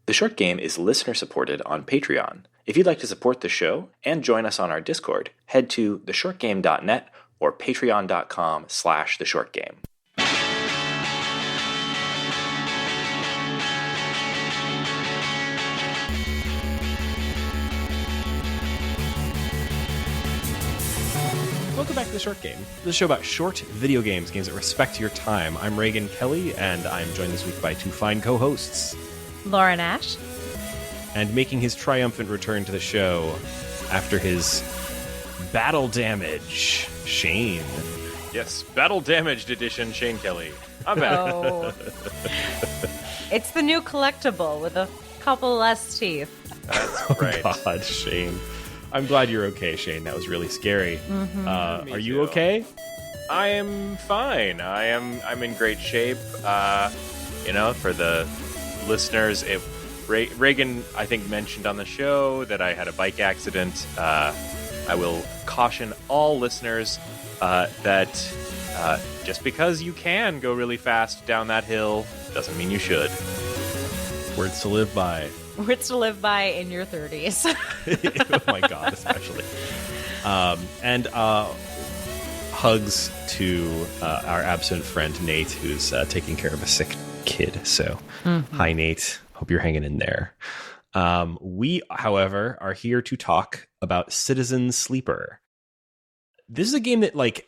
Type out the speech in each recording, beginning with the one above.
The Short Game is listener-supported on Patreon. If you'd like to support the show and join us on our Discord, head to theshortgame.net or patreon.com/theshortgame. Welcome back to The Short Game. This is a show about short video games, games that respect your time. I'm Raygan Kelly, and I'm joined this week by two fine co-hosts. Lauren Ash. And making his triumphant return to the show after his battle damage, Shane. Yes, battle damaged edition, Shane Kelly. I'm back. Oh. It's the new collectible with a couple less teeth. That's right. Oh, God, Shane. I'm glad you're okay, Shane. That was really scary. Mm-hmm. Are you okay? I am fine. I'm in great shape. For the listeners, Raygan, I think, mentioned on the show that I had a bike accident. I will caution all listeners that just because you can go really fast down that hill doesn't mean you should. Words to live by. Words to live by in your 30s. Oh my God, especially. And hugs to our absent friend Nate, who's taking care of a sick kid. So, Hi, Nate. Hope you're hanging in there. We, however, are here to talk about Citizen Sleeper. This is a game that,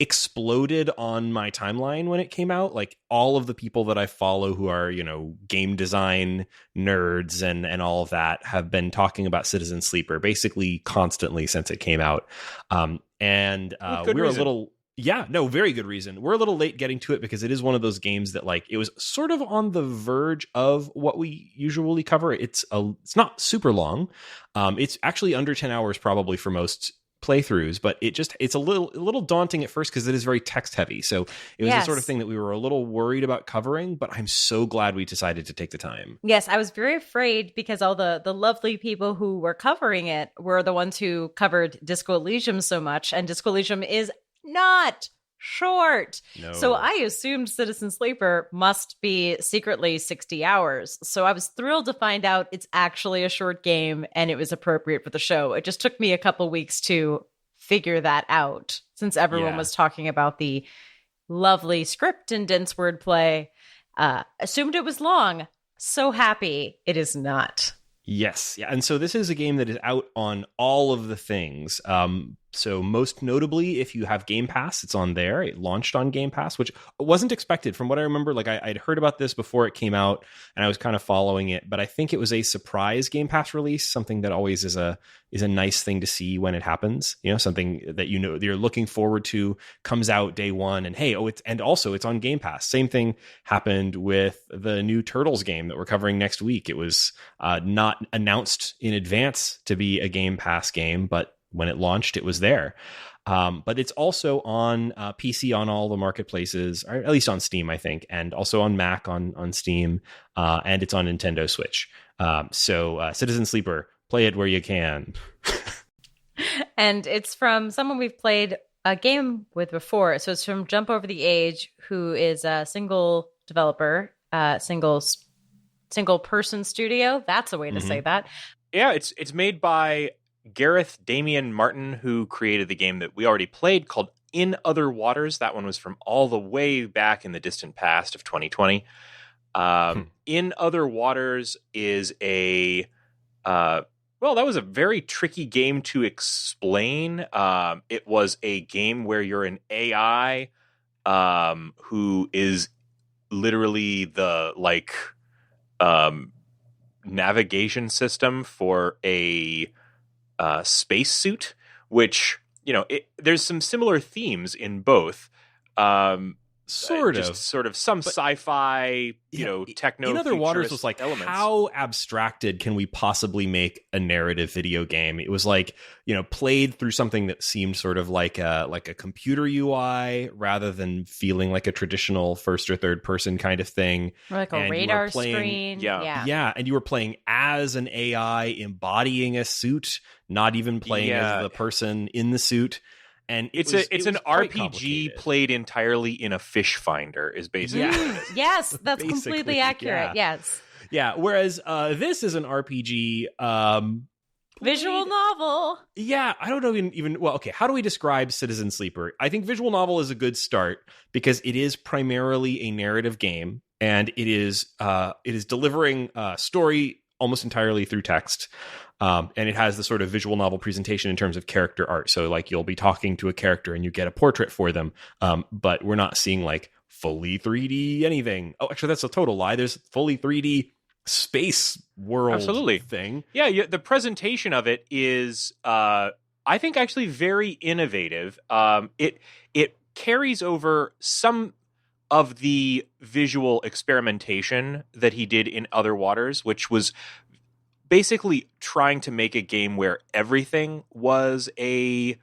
exploded on my timeline when it came out. All of the people that I follow who are, game design nerds and all of that have been talking about Citizen Sleeper basically constantly since it came out. We're a little... Yeah, no, very good reason. We're a little late getting to it because it is one of those games that it was sort of on the verge of what we usually cover. It's not super long. It's actually under 10 hours probably for most playthroughs, but it's a little daunting at first because it is very text heavy. So it was the sort of thing that we were a little worried about covering, but I'm so glad we decided to take the time. Yes, I was very afraid because all the lovely people who were covering it were the ones who covered Disco Elysium so much, and Disco Elysium is not short. No. So I assumed Citizen Sleeper must be secretly 60 hours. So I was thrilled to find out it's actually a short game and it was appropriate for the show. It just took me a couple weeks to figure that out since everyone was talking about the lovely script and dense wordplay. Assumed it was long. So happy it is not. Yes. Yeah. And so this is a game that is out on all of the things. So most notably, if you have Game Pass, it's on there. It launched on Game Pass, which wasn't expected from what I remember. I'd heard about this before it came out and I was kind of following it, but I think it was a surprise Game Pass release, something that always is a nice thing to see when it happens. Something that you're looking forward to comes out day one and it's on Game Pass. Same thing happened with the new Turtles game that we're covering next week. It was not announced in advance to be a Game Pass game, but when it launched, it was there. But it's also on PC on all the marketplaces, or at least on Steam, I think, and also on Mac on Steam, and it's on Nintendo Switch. So Citizen Sleeper, play it where you can. And it's from someone we've played a game with before. So it's from Jump Over the Age, who is a single developer, single person studio. That's a way to say that. Yeah, it's made by Gareth Damian Martin, who created the game that we already played called In Other Waters. That one was from all the way back in the distant past of 2020. In Other Waters is that was a very tricky game to explain. It was a game where you're an AI who is literally the navigation system for a spacesuit, which there's some similar themes in both. Sort of some sci-fi, techno. In Other Waters was elements. How abstracted can we possibly make a narrative video game? It was played through something that seemed sort of like a computer UI rather than feeling like a traditional first or third person kind of thing. Or like a radar screen. Yeah. And you were playing as an AI embodying a suit, not even playing as the person in the suit. And it's an RPG played entirely in a fish finder is basically Yes, that's completely accurate. Yes. Yeah, whereas this is an RPG Visual novel. Yeah, I don't know even well, okay, how do we describe Citizen Sleeper? I think visual novel is a good start because it is primarily a narrative game, and it is delivering a story almost entirely through text. And it has the sort of visual novel presentation in terms of character art. So like you'll be talking to a character and you get a portrait for them, but we're not seeing like fully 3D anything. Oh, actually, that's a total lie. There's fully 3D space world thing. Yeah, the presentation of it is, I think, actually very innovative. It carries over some of the visual experimentation that he did in Other Waters, which was basically trying to make a game where everything was a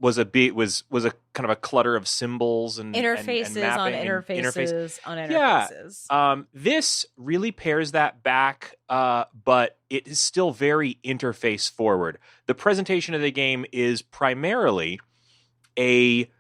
kind of a clutter of symbols and interfaces and mapping on interfaces on interfaces. Yeah. This really pares that back, but it is still very interface forward. The presentation of the game is primarily a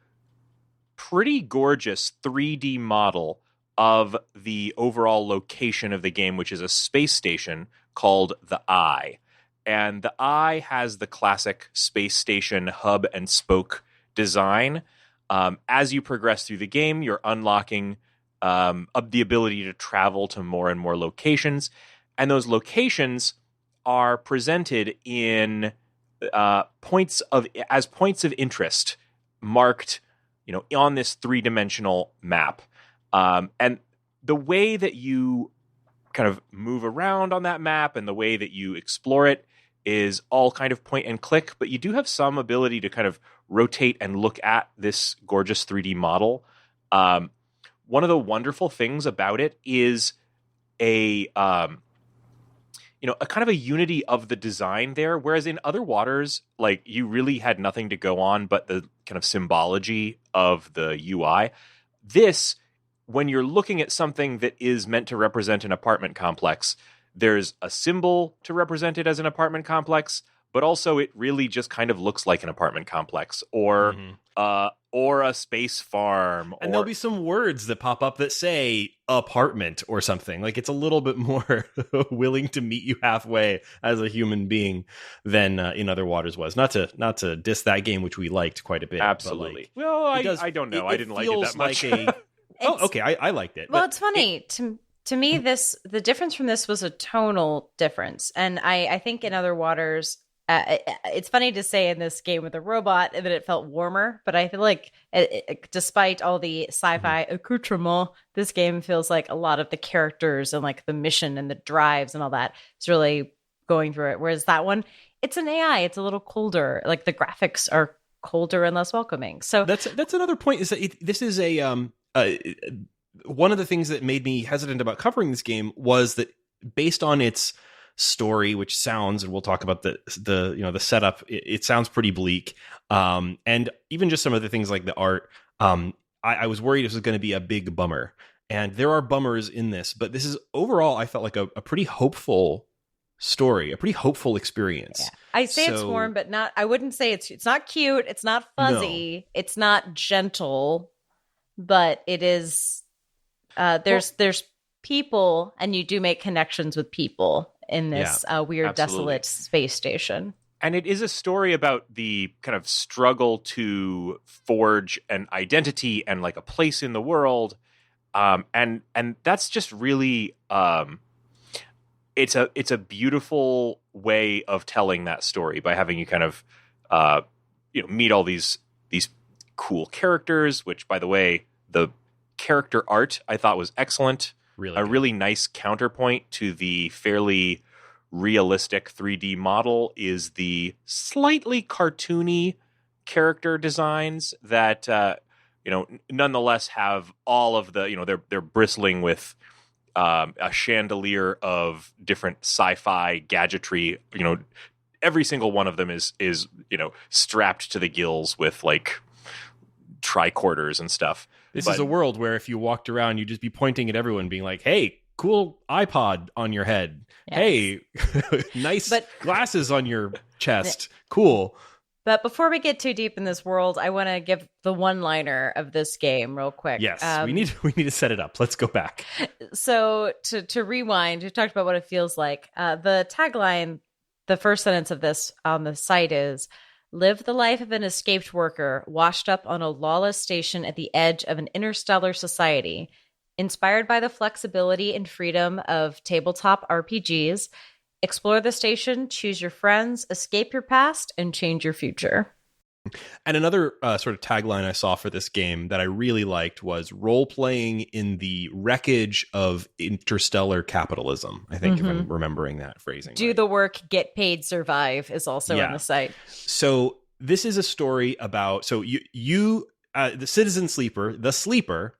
pretty gorgeous 3D model of the overall location of the game, which is a space station called the Eye. And the Eye has the classic space station hub and spoke design. As you progress through the game, you're unlocking the ability to travel to more and more locations. And those locations are presented in points of interest marked, on this 3-dimensional map. And the way that you kind of move around on that map and the way that you explore it is all kind of point and click, but you do have some ability to kind of rotate and look at this gorgeous 3D model. One of the wonderful things about it is a kind of a unity of the design there, whereas in Other Waters, like, you really had nothing to go on but the kind of symbology of the UI. This, when you're looking at something that is meant to represent an apartment complex, there's a symbol to represent it as an apartment complex, but also it really just kind of looks like an apartment complex or a space farm. And there'll be some words that pop up that say apartment or something. Like, it's a little bit more willing to meet you halfway as a human being than In Other Waters was. Not to diss that game, which we liked quite a bit. Absolutely. Well, I don't know. I didn't like it that much. Okay. I liked it. Well, it's funny. To me, the difference from this was a tonal difference. And I think in Other Waters, it's funny to say in this game with a robot that it felt warmer, but I feel like despite all the sci-fi accoutrement, this game feels like a lot of the characters and like the mission and the drives and all that is really going through it. Whereas that one, it's an AI. It's a little colder. Like, the graphics are colder and less welcoming. So that's another point, is that this is one of the things that made me hesitant about covering this game was that, based on its story, which sounds, and we'll talk about the setup, it sounds pretty bleak, and even just some of the things like the art, I was worried this was going to be a big bummer, and there are bummers in this, but this is overall, I felt like a pretty hopeful story, a pretty hopeful experience. Yeah. I say it's warm, but not. I wouldn't say it's not cute. It's not fuzzy. No. It's not gentle, but it is. There's people, and you do make connections with people in this weird, desolate space station. And it is a story about the kind of struggle to forge an identity and like a place in the world. And that's just really, it's a beautiful way of telling that story by having you kind of, meet all these cool characters, which, by the way, the character art I thought was excellent. Really nice counterpoint to the fairly realistic 3D model is the slightly cartoony character designs that nonetheless have all of the they're bristling with a chandelier of different sci-fi gadgetry. Every single one of them is strapped to the gills with like tricorders and stuff. This is a world where if you walked around, you'd just be pointing at everyone being like, hey, cool iPod on your head. Yes. Hey, nice glasses on your chest. Cool. But before we get too deep in this world, I want to give the one-liner of this game real quick. Yes, we need to set it up. Let's go back. So to rewind, we talked about what it feels like. The tagline, the first sentence of this on the site is, "Live the life of an escaped worker washed up on a lawless station at the edge of an interstellar society. Inspired by the flexibility and freedom of tabletop RPGs, explore the station, choose your friends, escape your past, and change your future." And another sort of tagline I saw for this game that I really liked was role-playing in the wreckage of interstellar capitalism. I think if I'm remembering that phrasing Do right. the work, get paid, survive is also on the site. So this is a story about, so you the Citizen Sleeper, the Sleeper,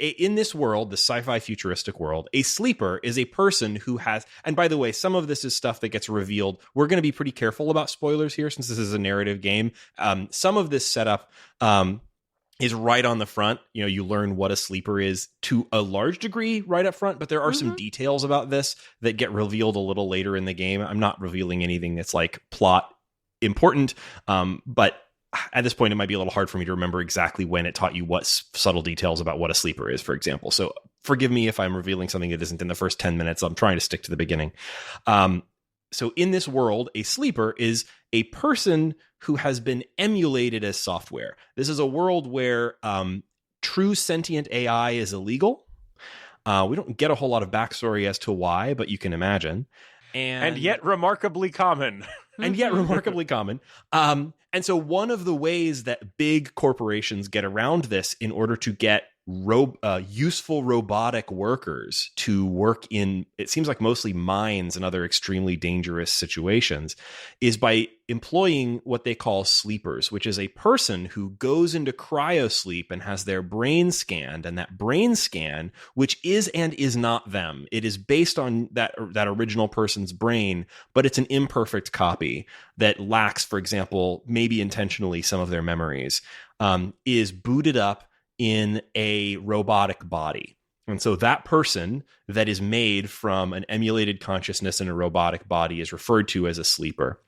in this world, the sci-fi futuristic world, a sleeper is a person who has, and by the way, some of this is stuff that gets revealed. We're going to be pretty careful about spoilers here since this is a narrative game. Some of this setup is right on the front. You know, you learn what a sleeper is to a large degree right up front, but there are some details about this that get revealed a little later in the game. I'm not revealing anything that's like plot important, but at this point, it might be a little hard for me to remember exactly when it taught you what subtle details about what a sleeper is, for example. So forgive me if I'm revealing something that isn't in the first 10 minutes. I'm trying to stick to the beginning. So in this world, a sleeper is a person who has been emulated as software. This is a world where true sentient AI is illegal. We don't get a whole lot of backstory as to why, but you can imagine. And yet remarkably common. And so one of the ways that big corporations get around this in order to get useful robotic workers to work in, it seems like mostly mines and other extremely dangerous situations, is by employing what they call sleepers, which is a person who goes into cryosleep and has their brain scanned. And that brain scan, which is and is not them, it is based on that original person's brain, but it's an imperfect copy that lacks, for example, maybe intentionally some of their memories, is booted up in a robotic body. And so that person that is made from an emulated consciousness in a robotic body is referred to as a sleeper.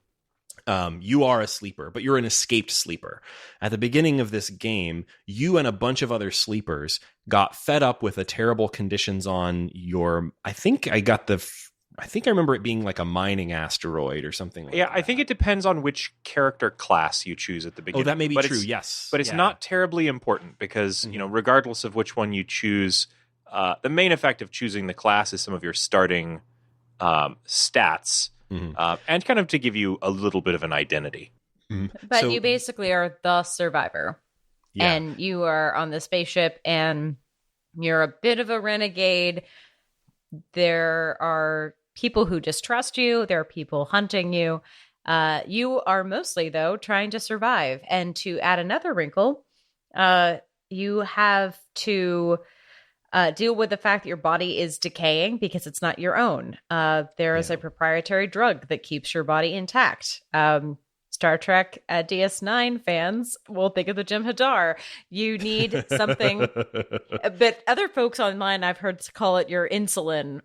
You are a sleeper, but you're an escaped sleeper. At the beginning of this game, you and a bunch of other sleepers got fed up with the terrible conditions on your, I think I remember it being like a mining asteroid or something like that. Yeah, I think it depends on which character class you choose at the beginning. Oh, that may be true, yes. But it's not terribly important because, you know, regardless of which one you choose, the main effect of choosing the class is some of your starting stats, and kind of to give you a little bit of an identity. But So- you basically are the survivor. Yeah. And you are on the spaceship and you're a bit of a renegade. There are people who distrust you. There are people hunting you. You are mostly, though, trying to survive. And to add another wrinkle, you have to deal with the fact that your body is decaying because it's not your own. There is a proprietary drug that keeps your body intact. Star Trek DS9 fans will think of the Jim Hadar. You need something, but other folks online I've heard call it your insulin.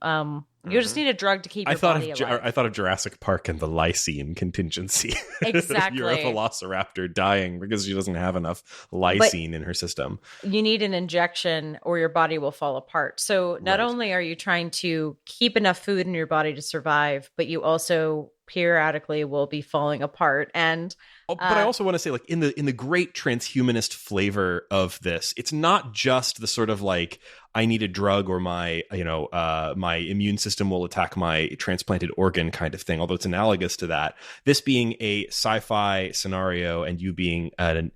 You just need a drug to keep your body alive. I thought of Jurassic Park and the lysine contingency. Exactly. You're a velociraptor dying because she doesn't have enough lysine in her system. You need an injection or your body will fall apart. So not only are you trying to keep enough food in your body to survive, but you also periodically will be falling apart. And but I also want to say, like, in the great transhumanist flavor of this, it's not just the sort of like, I need a drug or my immune system will attack my transplanted organ kind of thing, although it's analogous to that. This being a sci-fi scenario and you being an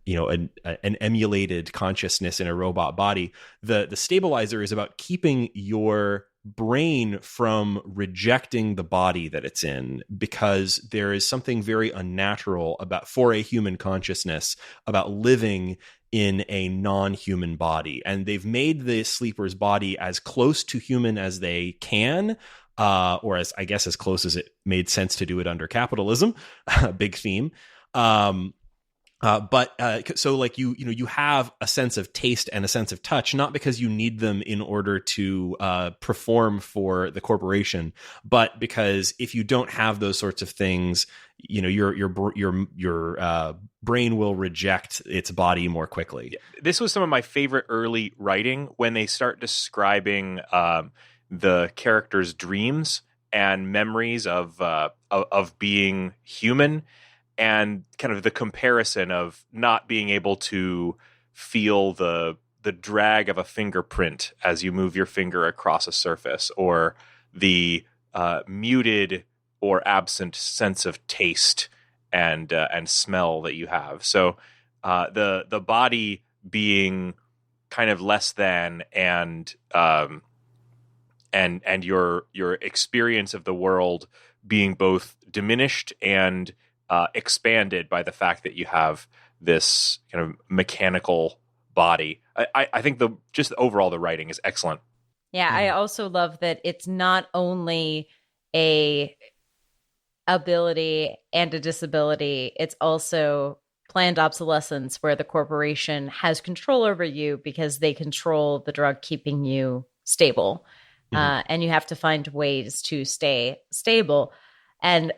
emulated consciousness in a robot body, the stabilizer is about keeping your brain from rejecting the body that it's in, because there is something very unnatural for a human consciousnness about living in a non-human body. And they've made the sleeper's body as close to human as they can, or as close as it made sense to do it under capitalism, big theme. So like you have a sense of taste and a sense of touch, not because you need them in order to perform for the corporation, but because if you don't have those sorts of things, your brain will reject its body more quickly. This was some of my favorite early writing when they start describing the characters' dreams and memories of being human. And kind of the comparison of not being able to feel the drag of a fingerprint as you move your finger across a surface, or the muted or absent sense of taste and smell that you have. So the body being kind of less than, and your experience of the world being both diminished and expanded by the fact that you have this kind of mechanical body. I think just overall the writing is excellent. Yeah, I also love that it's not only a ability and a disability, it's also planned obsolescence where the corporation has control over you because they control the drug keeping you stable. And you have to find ways to stay stable. And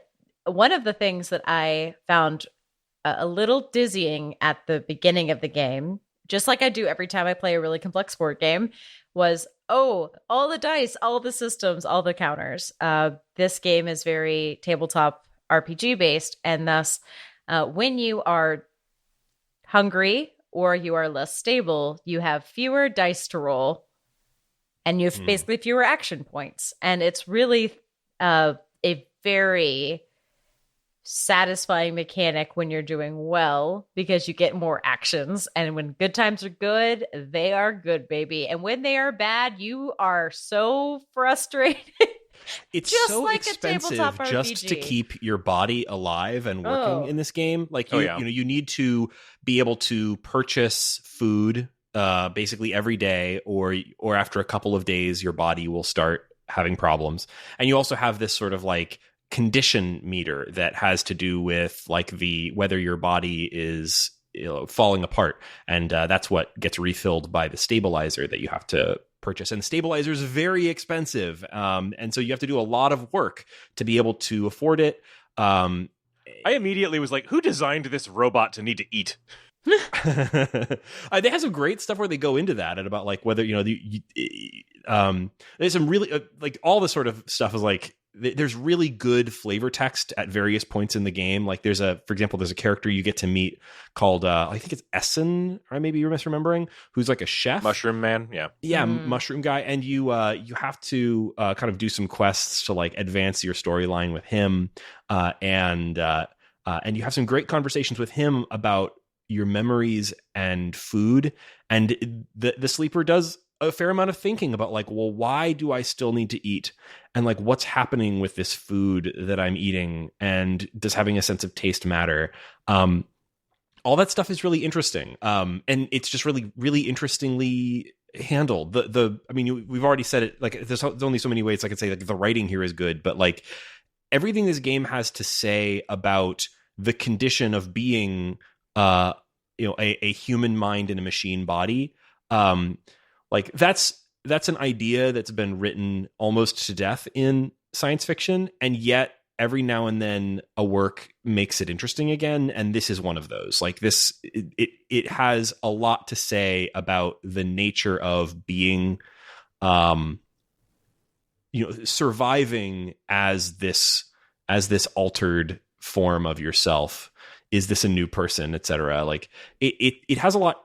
one of the things that I found a little dizzying at the beginning of the game, just like I do every time I play a really complex board game, was, all the dice, all the systems, all the counters. This game is very tabletop RPG based, and thus when you are hungry or you are less stable, you have fewer dice to roll, and you have basically fewer action points. And it's really a very satisfying mechanic when you're doing well, because you get more actions, and when good times are good, they are good, baby, and when they are bad, you are so frustrated. It's just so like expensive a tabletop just to RPG. keep your body alive and working in this game. Like you need to be able to purchase food basically every day, or after a couple of days your body will start having problems. And you also have this sort of like condition meter that has to do with like whether your body is falling apart, and that's what gets refilled by the stabilizer that you have to purchase. And the stabilizer is very expensive, and so you have to do a lot of work to be able to afford it. I immediately was like, who designed this robot to need to eat? They have some great stuff where they go into that, and about like whether there's some really like all the sort of stuff is like there's really good flavor text at various points in the game. Like for example, there's a character you get to meet called I think it's Essen, or maybe you're misremembering, who's like a chef, Mushroom Man, mushroom guy, and you have to kind of do some quests to like advance your storyline with him, and you have some great conversations with him about your memories and food, and the sleeper does a fair amount of thinking about like, well, why do I still need to eat, and like what's happening with this food that I'm eating, and does having a sense of taste matter? All that stuff is really interesting, and it's just really, really interestingly handled. We've already said it. Like, there's only so many ways I could say like the writing here is good, but like everything this game has to say about the condition of being a human mind in a machine body, like that's an idea that's been written almost to death in science fiction, and yet every now and then a work makes it interesting again, and this is one of those. Like this, it has a lot to say about the nature of being surviving as this altered form of yourself. Is this a new person, etc.? Like it has a lot.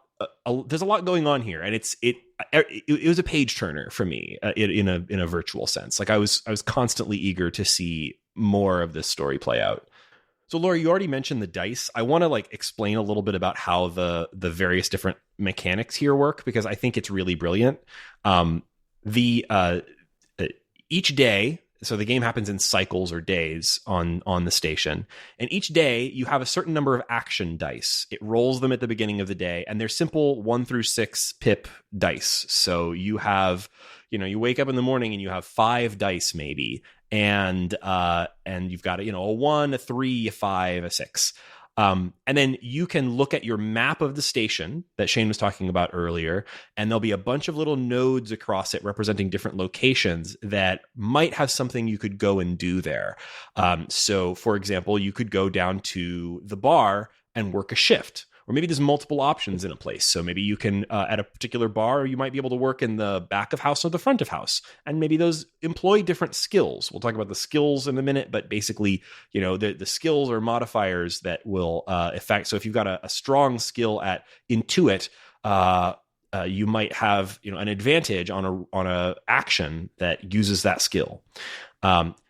There's a lot going on here, and it was a page turner for me in a virtual sense. Like I was constantly eager to see more of this story play out. So Laura, you already mentioned the dice. I want to like explain a little bit about how the various different mechanics here work, because I think it's really brilliant. Each day, so the game happens in cycles or days on the station, and each day you have a certain number of action dice. It rolls them at the beginning of the day, and they're simple 1 through 6 pip dice. So you have, you wake up in the morning and you have 5 dice maybe, and you've got a 1, a 3, a 5, a 6. And then you can look at your map of the station that Shane was talking about earlier, and there'll be a bunch of little nodes across it representing different locations that might have something you could go and do there. So, for example, you could go down to the bar and work a shift. Or maybe there's multiple options in a place. So maybe you can, at a particular bar, you might be able to work in the back of house or the front of house. And maybe those employ different skills. We'll talk about the skills in a minute, but basically, the skills are modifiers that will affect. So if you've got a strong skill at Intuit, you might have an advantage on a action that uses that skill.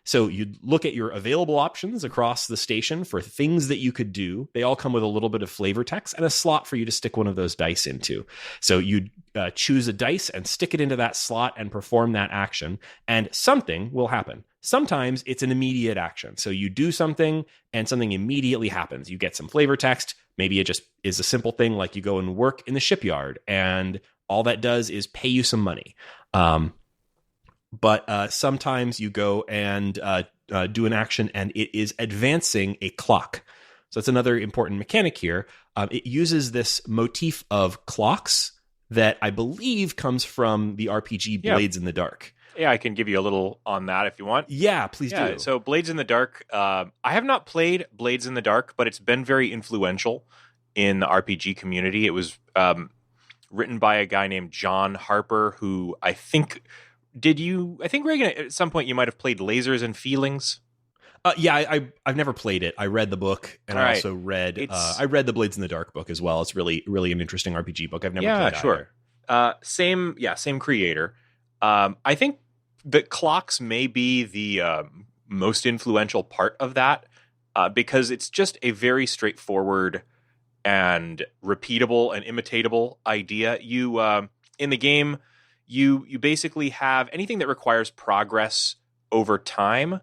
So you look at your available options across the station for things that you could do. They all come with a little bit of flavor text and a slot for you to stick one of those dice into. So you choose a dice and stick it into that slot and perform that action, and something will happen. Sometimes it's an immediate action. So you do something and something immediately happens. You get some flavor text. Maybe it just is a simple thing like you go and work in the shipyard and all that does is pay you some money. But sometimes you go and do an action and it is advancing a clock. So that's another important mechanic here. It uses this motif of clocks that I believe comes from the RPG Blades in the Dark. Yeah, I can give you a little on that if you want. Yeah, please do. So Blades in the Dark, I have not played Blades in the Dark, but it's been very influential in the RPG community. It was written by a guy named John Harper, who I think Raygan, at some point you might have played Lasers and Feelings. I've never played it. I read the book, and I also read the Blades in the Dark book as well. It's really, really an interesting RPG book. I've never played either. Same creator. I think that clocks may be the most influential part of that because it's just a very straightforward and repeatable and imitatable idea. You in the game, you basically have anything that requires progress over time.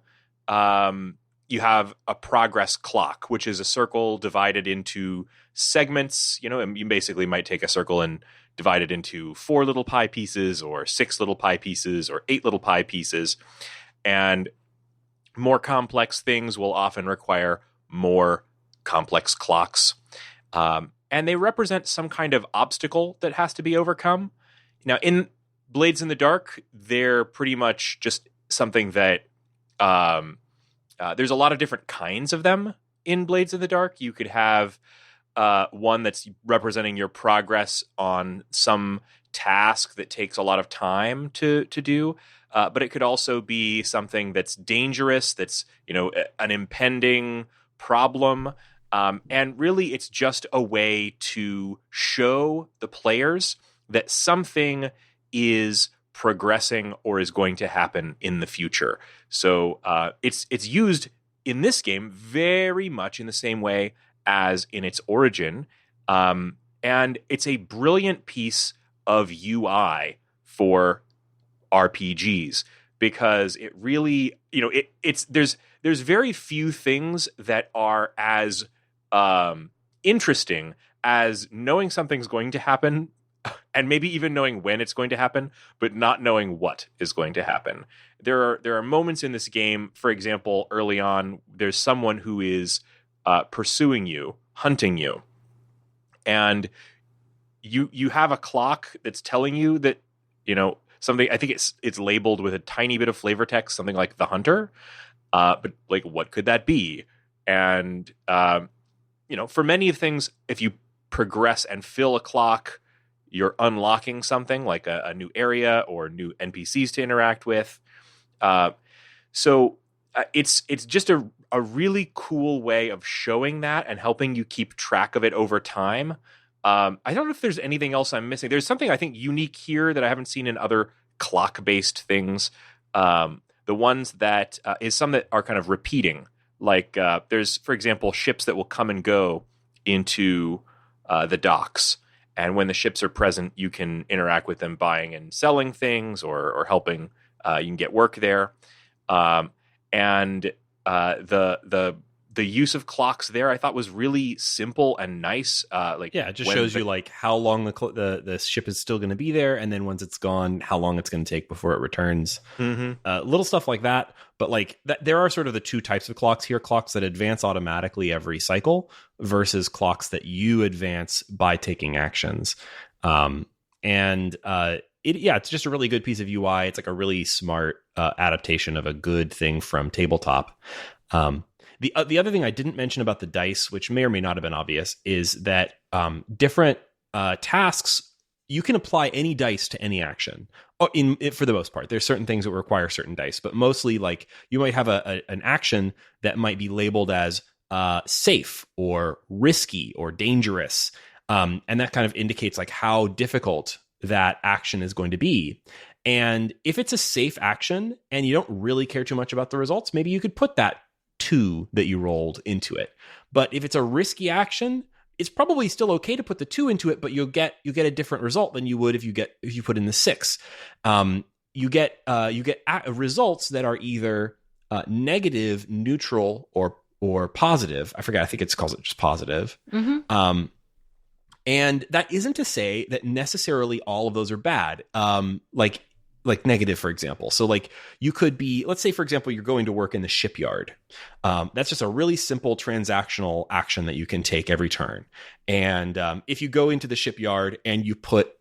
You have a progress clock, which is a circle divided into segments. You basically might take a circle and divide it into 4 little pie pieces or 6 little pie pieces or 8 little pie pieces. And more complex things will often require more complex clocks. And they represent some kind of obstacle that has to be overcome. Now, in Blades in the Dark, they're pretty much just something that there's a lot of different kinds of them in Blades in the Dark. You could have one that's representing your progress on some task that takes a lot of time to do. But it could also be something that's dangerous, that's, an impending problem. And really, it's just a way to show the players that something is progressing or is going to happen in the future. So it's used in this game very much in the same way as in its origin. And it's a brilliant piece of UI for RPGs because it really, there's very few things that are as interesting as knowing something's going to happen and maybe even knowing when it's going to happen, but not knowing what is going to happen. There are moments in this game, for example, early on, there's someone who is pursuing you, hunting you, and you have a clock that's telling you that, something. I think it's labeled with a tiny bit of flavor text, something like the hunter, but like what could that be? And for many of things, if you progress and fill a clock, you're unlocking something like a new area or new NPCs to interact with. So it's just a really cool way of showing that and helping you keep track of it over time. I don't know if there's anything else I'm missing. There's something I think unique here that I haven't seen in other clock-based things. The ones that is some that are kind of repeating. Like there's, for example, ships that will come and go into the docks. And when the ships are present, you can interact with them buying and selling things or helping. You can get work there. And the The use of clocks there, I thought, was really simple and nice. It just shows you like how long the ship is still going to be there, and then once it's gone, how long it's going to take before it returns. Little stuff like that. But like there are sort of the two types of clocks here: clocks that advance automatically every cycle versus clocks that you advance by taking actions. It's just a really good piece of UI. It's like a really smart adaptation of a good thing from tabletop. The other thing I didn't mention about the dice, which may or may not have been obvious, is that different tasks, you can apply any dice to any action. For the most part, there's certain things that require certain dice, but mostly like you might have an action that might be labeled as safe or risky or dangerous, and that kind of indicates like how difficult that action is going to be. And if it's a safe action and you don't really care too much about the results, maybe you could put that 2 that you rolled into it. But if it's a risky action, it's probably still okay to put the 2 into it, but you get a different result than you would if you put in the 6. You get results that are either negative, neutral, or positive. I forget. I think it calls it just positive. And that isn't to say that necessarily all of those are bad. Like negative, for example. So like you could be, let's say, for example, you're going to work in the shipyard. That's just a really simple transactional action that you can take every turn. And if you go into the shipyard and you put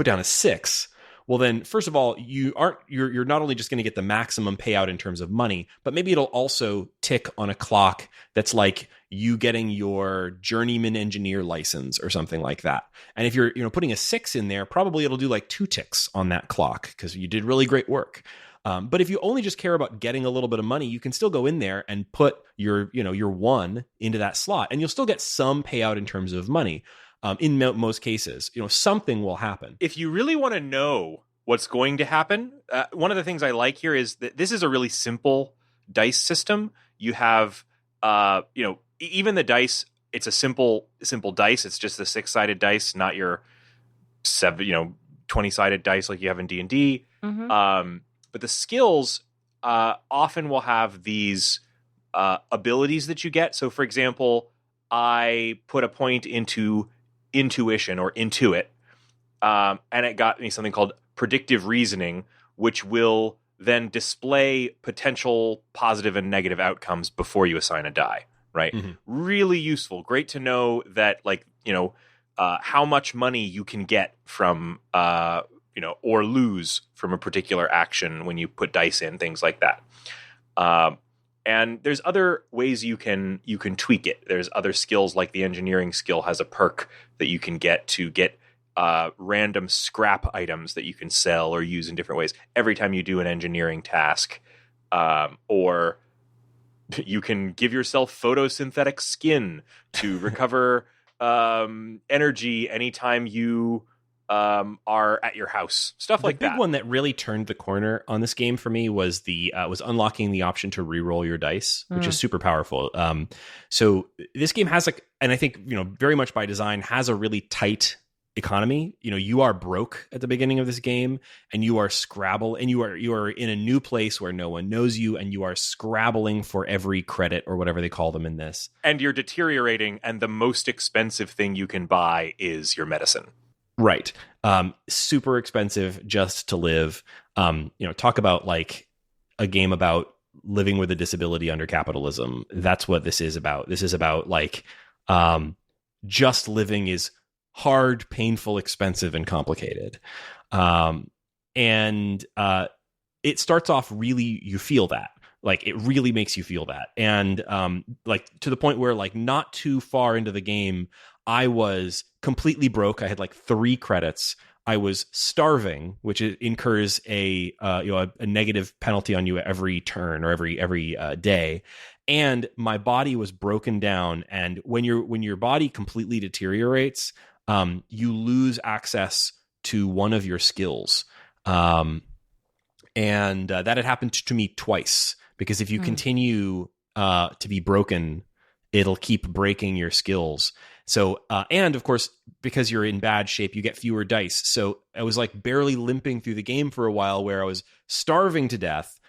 down a 6, well, then first of all, you're not only just going to get the maximum payout in terms of money, but maybe it'll also tick on a clock that's like you getting your journeyman engineer license or something like that. And if you're putting a 6 in there, probably it'll do like 2 ticks on that clock because you did really great work. But if you only just care about getting a little bit of money, you can still go in there and put your 1 into that slot, and you'll still get some payout in terms of money. In most cases, something will happen. If you really want to know what's going to happen, one of the things I like here is that this is a really simple dice system. You have, even the dice, it's a simple dice. It's just the 6-sided dice, not your 20-sided dice like you have in D&D. But the skills often will have these abilities that you get. So, for example, I put a point into intuition or intuit, and it got me something called predictive reasoning, which will then display potential positive and negative outcomes before you assign a die, right? Really useful. Great to know that, like, how much money you can get from, or lose from a particular action when you put dice in, things like that. And there's other ways you can tweak it. There's other skills, like the engineering skill has a perk that you can get to get random scrap items that you can sell or use in different ways every time you do an engineering task. Or you can give yourself photosynthetic skin to recover energy anytime you are at your house. Stuff like that. The big one that really turned the corner on this game for me was was unlocking the option to re-roll your dice, which is super powerful. So this game has and I think very much by design, has a really tight economy. You are broke at the beginning of this game, and you are and you are in a new place where no one knows you, and you are scrabbling for every credit or whatever they call them in this. And you're deteriorating, and the most expensive thing you can buy is your medicine. Right. Super expensive just to live. Talk about like a game about living with a disability under capitalism. That's what this is about. This is about like just living is hard, painful, expensive, and complicated. And it starts off really, you feel that. Like, it really makes you feel that. And like to the point where, like, not too far into the game, I was completely broke. I had like 3 credits. I was starving, which incurs a negative penalty on you every turn or every day. And my body was broken down. And when your body completely deteriorates, you lose access to one of your skills. And that had happened to me twice, because if you continue to be broken, it'll keep breaking your skills. So, and of course, because you're in bad shape, you get fewer dice. So I was like barely limping through the game for a while, where I was starving to death,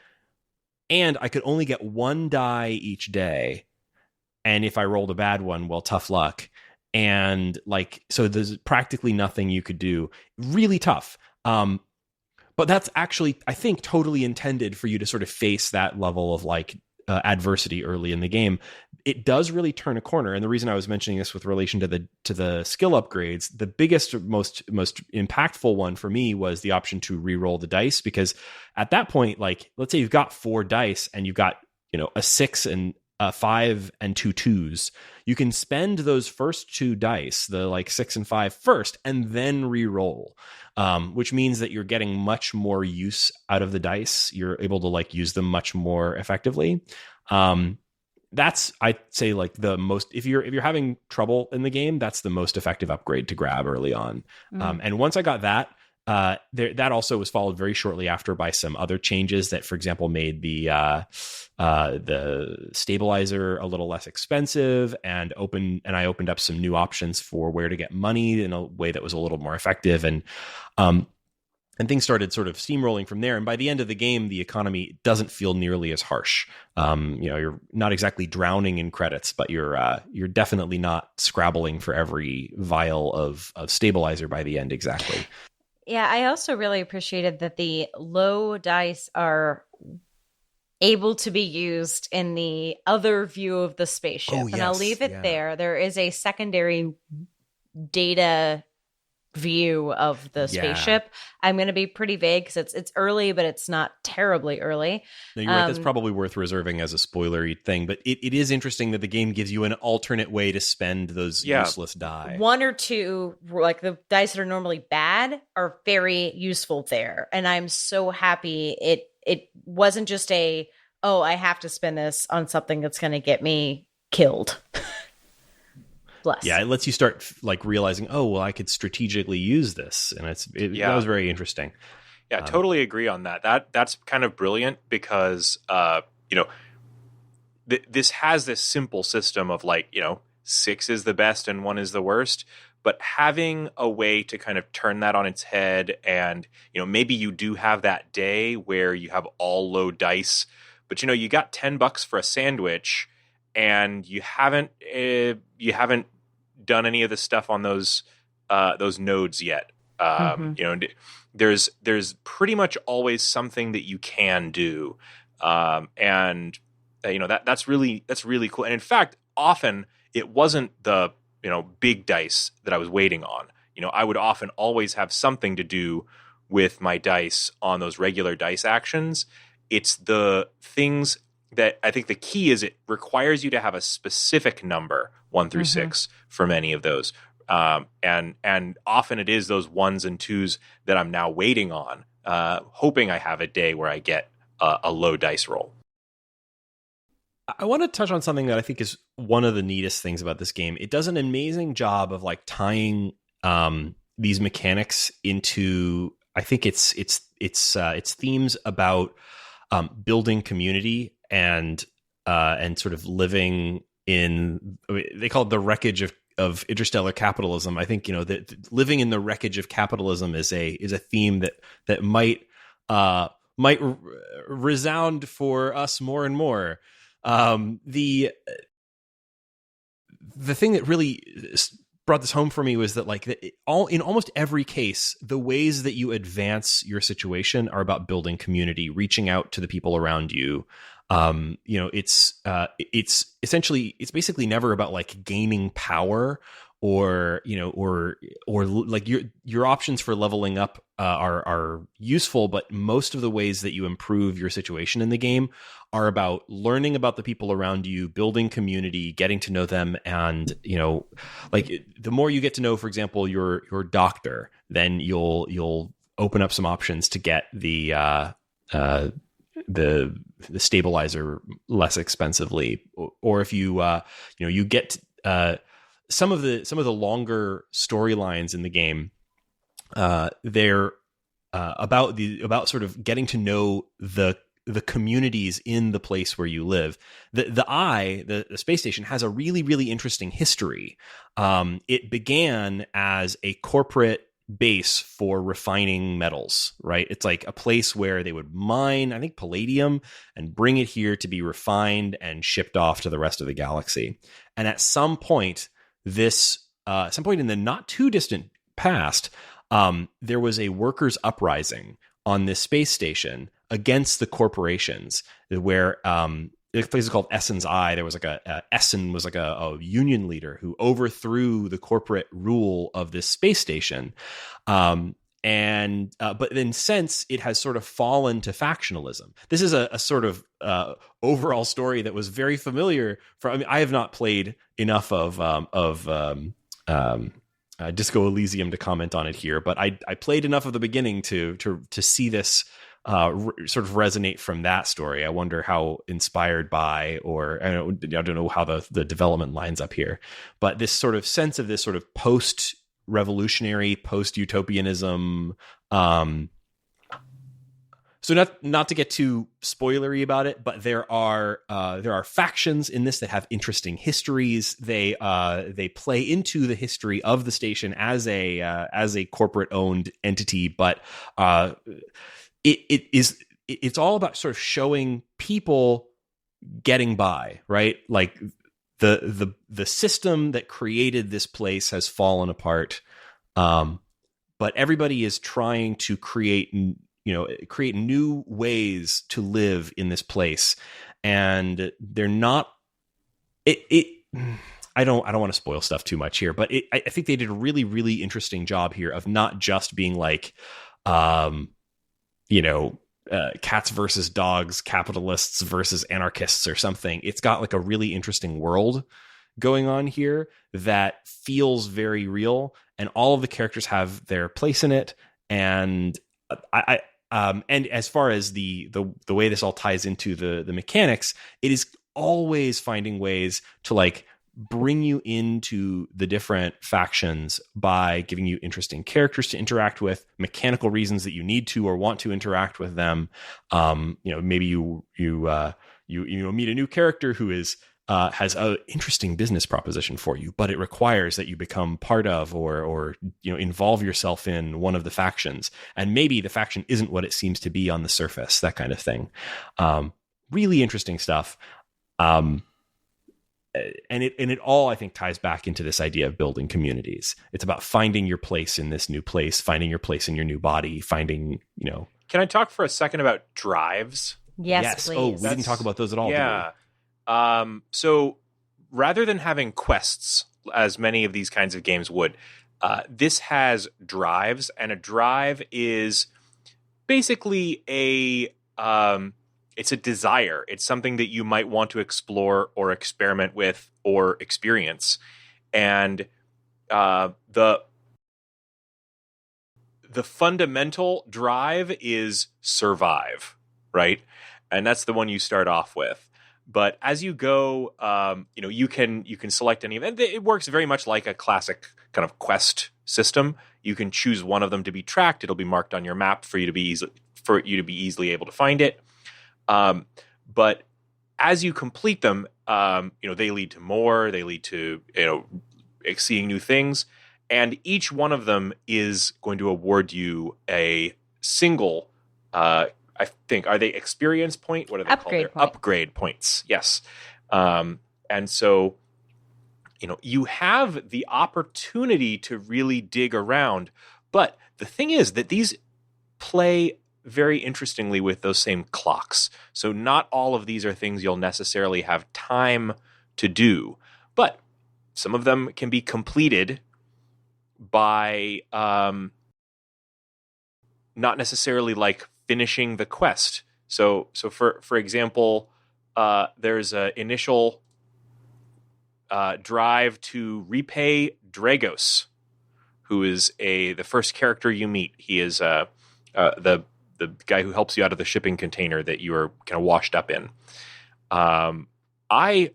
and I could only get 1 die each day. and if I rolled a bad one, well, tough luck. And like, so there's practically nothing you could do. Really tough. But that's actually, I think, totally intended for you to sort of face that level of like adversity early in the game. It does really turn a corner, and the reason I was mentioning this with relation to the skill upgrades, the biggest, most impactful one for me was the option to re-roll the dice, because at that point, like, let's say you've got 4 dice and you've got, you know, a 6 and a 5 and 2 2s. You can spend those first 2 dice, the like 6 and 5 first, and then re-roll, which means that you're getting much more use out of the dice. You're able to like use them much more effectively. That's, I'd say, like the most, if you're having trouble in the game, that's the most effective upgrade to grab early on. And once I got that, that also was followed very shortly after by some other changes that, for example, made the stabilizer a little less expensive, and I opened up some new options for where to get money in a way that was a little more effective. And things started sort of steamrolling from there. And by the end of the game, the economy doesn't feel nearly as harsh. You're not exactly drowning in credits, but you're definitely not scrabbling for every vial of stabilizer by the end exactly. Yeah, I also really appreciated that the low dice are able to be used in the other view of the spaceship. Oh, and I'll yes, leave it yeah. there. There is a secondary data view of the spaceship. I'm going to be pretty vague because it's early, but it's not terribly early. No, you're right. That's probably worth reserving as a spoilery thing, but it is interesting that the game gives you an alternate way to spend those useless die. 1 or 2, like the dice that are normally bad, are very useful there. And I'm so happy it wasn't just I have to spend this on something that's going to get me killed. Bless. Yeah, it lets you start like realizing, oh, well, I could strategically use this, and that was very interesting. Yeah, totally agree on that. That's kind of brilliant because this has this simple system of like, 6 is the best and 1 is the worst, but having a way to kind of turn that on its head, and maybe you do have that day where you have all low dice, but you got $10 for a sandwich, and you haven't done any of the stuff on those nodes yet. There's pretty much always something that you can do, and that's really cool. And in fact, often it wasn't the big dice that I was waiting on. I would often always have something to do with my dice on those regular dice actions. It's the things that I think the key is it requires you to have a specific number, 1 through 6, for many of those. And often it is those 1s and 2s that I'm now waiting on, hoping I have a day where I get a low dice roll. I want to touch on something that I think is one of the neatest things about this game. It does an amazing job of like tying these mechanics into, I think it's themes about building community and sort of living in, they call it the wreckage of interstellar capitalism. I think that living in the wreckage of capitalism is a theme that might resound for us more and more. The thing that really brought this home for me was that like in almost every case, the ways that you advance your situation are about building community, reaching out to the people around you. It's essentially, it's basically never about like gaining power or like your options for leveling up are useful, but most of the ways that you improve your situation in the game are about learning about the people around you, building community, getting to know them, and like the more you get to know, for example, your doctor, then you'll open up some options to get the stabilizer less expensively, or if you you get some of the longer storylines in the game, they're about sort of getting to know the communities in the place where you live. The space station has a really, really interesting history. It began as a corporate base for refining metals, right? It's like a place where they would mine, I think, palladium and bring it here to be refined and shipped off to the rest of the galaxy. And at some point, in the not too distant past, there was a workers' uprising on this space station against the corporations, where a place called Essen's Eye. There was Essen was like a union leader who overthrew the corporate rule of this space station. But then since it has sort of fallen to factionalism, this is a sort of overall story that was very familiar. I have not played enough of Disco Elysium to comment on it here, but I played enough of the beginning to see this sort of resonate from that story. I wonder how inspired by, or I don't know how the development lines up here, but this sort of sense of this sort of post-revolutionary, post-utopianism. So not to get too spoilery about it, but there are factions in this that have interesting histories. They play into the history of the station as a corporate owned entity, but it's all about sort of showing people getting by, right? Like the system that created this place has fallen apart, but everybody is trying to create new ways to live in this place, and they're not. I don't want to spoil stuff too much here, but I think they did a really, really interesting job here of not just being like, cats versus dogs, capitalists versus anarchists or something. It's got like a really interesting world going on here that feels very real, and all of the characters have their place in it. And and as far as the way this all ties into the mechanics, it is always finding ways to like bring you into the different factions by giving you interesting characters to interact with, mechanical reasons that you need to or want to interact with them. Maybe you meet a new character who has an interesting business proposition for you, but it requires that you become part of or involve yourself in one of the factions, and maybe the faction isn't what it seems to be on the surface. That kind of thing. Really interesting stuff. And it all, I think, ties back into this idea of building communities. It's about finding your place in this new place, finding your place in your new body, finding. Can I talk for a second about drives? Yes, please. Oh, we didn't talk about those at all. Yeah. So rather than having quests, as many of these kinds of games would, this has drives, and a drive is basically it's a desire. It's something that you might want to explore or experiment with or experience. And the fundamental drive is survive, right? And that's the one you start off with. But as you go, you can select any of it. It works very much like a classic kind of quest system. You can choose one of them to be tracked. It'll be marked on your map for you to be easily able to find it. But as you complete them, they lead to more. They lead to seeing new things, and each one of them is going to award you a single. I think, are they experience point? What are they called? Upgrade points. Yes. And so, you have the opportunity to really dig around. But the thing is that these play very interestingly with those same clocks. So not all of these are things you'll necessarily have time to do, but some of them can be completed by not necessarily like finishing the quest. So for example, there's an initial drive to repay Dragos, who is the first character you meet. He is the guy who helps you out of the shipping container that you are kind of washed up in. I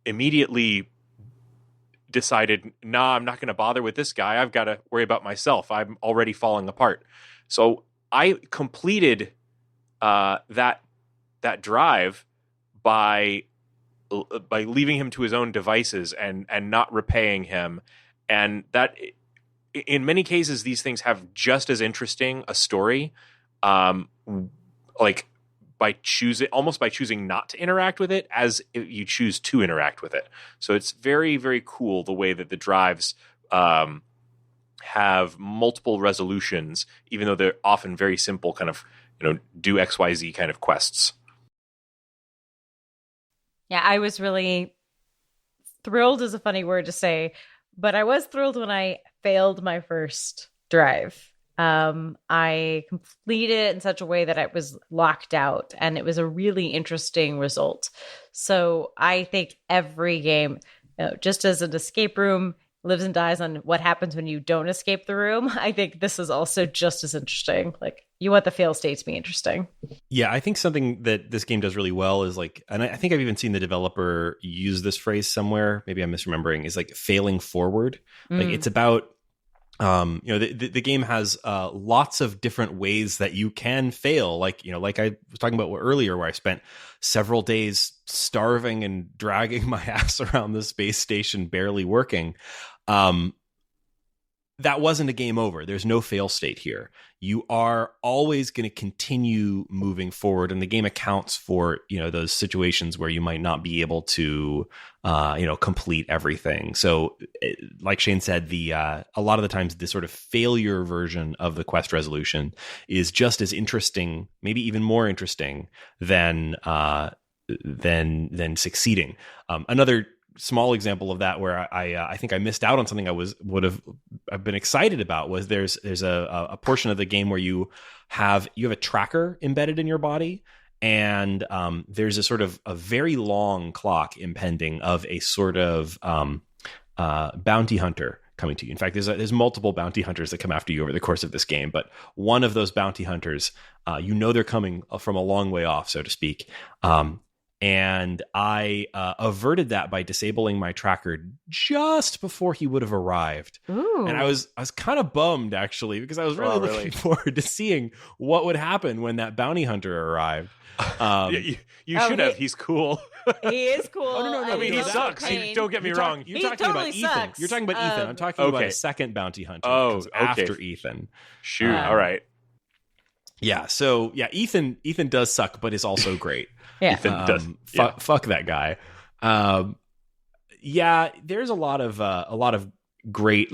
immediately decided, I'm not going to bother with this guy. I've got to worry about myself. I'm already falling apart. So I completed that drive by leaving him to his own devices and not repaying him. And that in many cases, these things have just as interesting a story, like by choosing not to interact with it as if you choose to interact with it. So it's very, very cool the way that the drives have multiple resolutions, even though they're often very simple, kind of, do XYZ kind of quests. Yeah, I was really thrilled is a funny word to say, but I was thrilled when I failed my first drive. I completed it in such a way that I was locked out, and it was a really interesting result. So I think every game, just as an escape room lives and dies on what happens when you don't escape the room, I think this is also just as interesting. Like, you want the fail state to be interesting. Yeah, I think something that this game does really well is like, and I think I've even seen the developer use this phrase somewhere, maybe I'm misremembering, is like failing forward. Like, it's about, the game has lots of different ways that you can fail. Like, like I was talking about earlier, where I spent several days starving and dragging my ass around the space station, barely working. That wasn't a game over. There's no fail state here. You are always going to continue moving forward, and the game accounts for, those situations where you might not be able to, complete everything. So, like Shane said, a lot of the times the sort of failure version of the quest resolution is just as interesting, maybe even more interesting than succeeding. Another small example of that where I think I missed out on something I've been excited about was there's a portion of the game where you have a tracker embedded in your body, and there's a sort of a very long clock impending of a sort of bounty hunter coming to you. In fact, there's multiple bounty hunters that come after you over the course of this game, but one of those bounty hunters, they're coming from a long way off, so to speak. And I averted that by disabling my tracker just before he would have arrived. Ooh. And I was kind of bummed, actually, because I was really looking forward to seeing what would happen when that bounty hunter arrived. You should have. He's cool. He is cool. Oh, no. I mean, he sucks. Don't get me wrong. You're talking totally about Ethan. sucks. You're talking about Ethan. I'm talking about a second bounty hunter. Oh, okay. After Ethan. Shoot. All right. Yeah. So yeah, Ethan does suck, but is also great. Yeah. Ethan does. Fuck that guy. There's a lot of great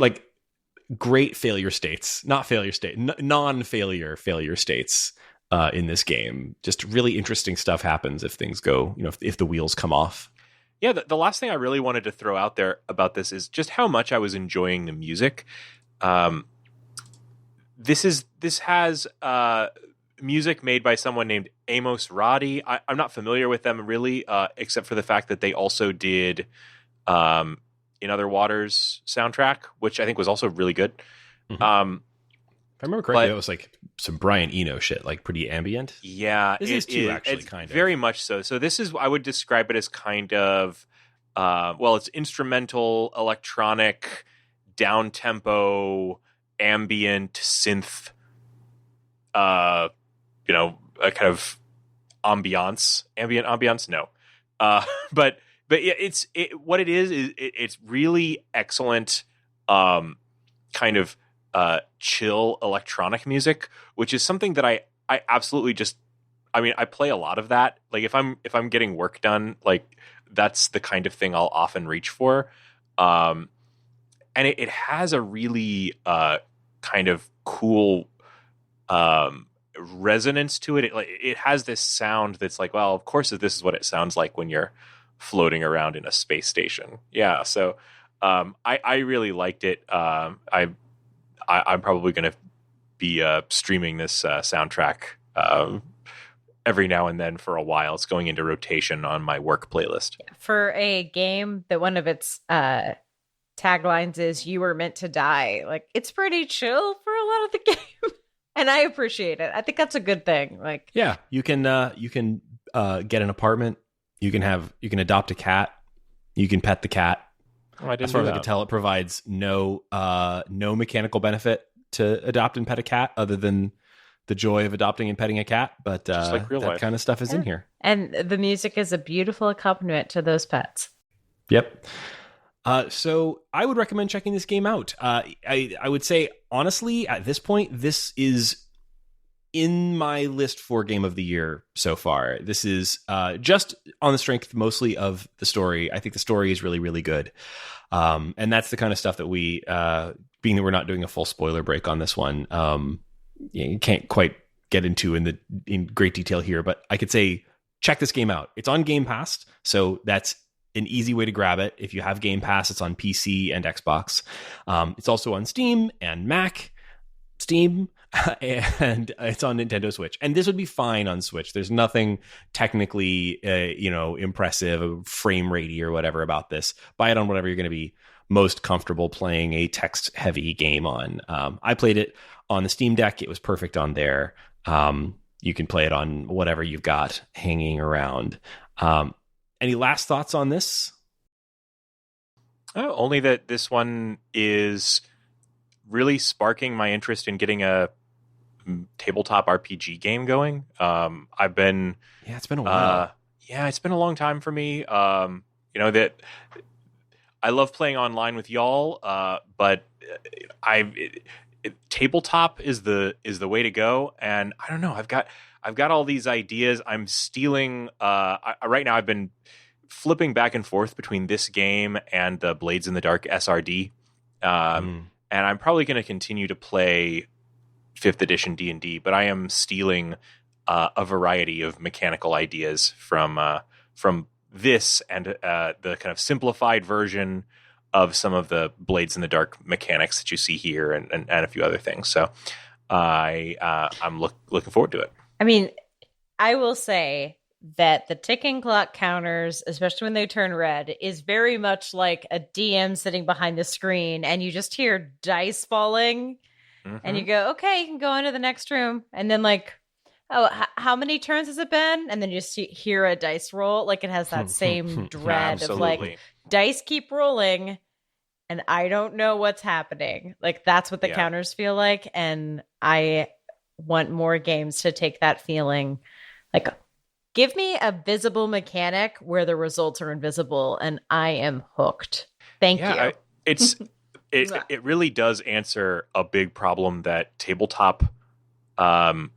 failure states, non-failure failure states in this game. Just really interesting stuff happens if things go, if the wheels come off. Yeah, the last thing I really wanted to throw out there about this is just how much I was enjoying the music. This has music made by someone named Amos Roddy. I'm not familiar with them really, except for the fact that they also did In Other Waters soundtrack, which I think was also really good. Mm-hmm. If I remember correctly, that was like some Brian Eno shit, like pretty ambient. Yeah, this is too, actually, kind of. Very much so. So this is, I would describe it as kind of, it's instrumental, electronic, down-tempo, ambient, synth, a kind of ambient ambiance. No. But yeah, what it is it's really excellent, kind of, chill electronic music, which is something that I absolutely I play a lot of that. Like if I'm getting work done, like that's the kind of thing I'll often reach for. And it has a really kind of cool resonance to it. It has this sound that's like, well, of course this is what it sounds like when you're floating around in a space station. Yeah, so I really liked it. I'm probably going to be streaming this soundtrack every now and then for a while. It's going into rotation on my work playlist. For a game that one of its taglines is "You were meant to die," like it's pretty chill for a lot of the game, and I appreciate it. I think that's a good thing. Like, yeah, you can get an apartment. You can adopt a cat. You can pet the cat. Oh, as far as I can tell, it provides no mechanical benefit to adopt and pet a cat other than the joy of adopting and petting a cat. But just like real life. Kind of stuff is in here. And the music is a beautiful accompaniment to those pets. Yep. So I would recommend checking this game out. I would say, honestly, at this point, this is in my list for Game of the Year so far. This is just on the strength mostly of the story. I think the story is really, really good. And that's the kind of stuff that we, being that we're not doing a full spoiler break on this one, you can't quite get into in great detail here, but I could say check this game out. It's on Game Pass, so that's an easy way to grab it. If you have Game Pass, it's on PC and Xbox. It's also on Steam and Mac, Steam, and it's on Nintendo Switch. And this would be fine on Switch. There's nothing technically, impressive, frame ratey or whatever about this. Buy it on whatever you're going to be most comfortable playing a text-heavy game on. I played it on the Steam Deck. It was perfect on there. You can play it on whatever you've got hanging around. Any last thoughts on this? Only that this one is really sparking my interest in getting a tabletop RPG game going. I've been... Yeah, it's been a while. It's been a long time for me. That I love playing online with y'all, but tabletop is the way to go. And I don't know, I've got all these ideas. I'm stealing. Right now, I've been flipping back and forth between this game and the Blades in the Dark SRD, and I'm probably going to continue to play 5th edition D&D. But I am stealing a variety of mechanical ideas from this and the kind of simplified version of some of the Blades in the Dark mechanics that you see here, and a few other things. So I'm looking forward to it. I mean, I will say that the ticking clock counters, especially when they turn red, is very much like a DM sitting behind the screen and you just hear dice falling and you go, okay, you can go into the next room. And then how many turns has it been? And then you hear a dice roll. Like, it has that same dread of like, dice keep rolling and I don't know what's happening. Like, that's what the counters feel like. And I want more games to take that feeling. Like, give me a visible mechanic where the results are invisible and I am hooked. Thank you. It really does answer a big problem that tabletop game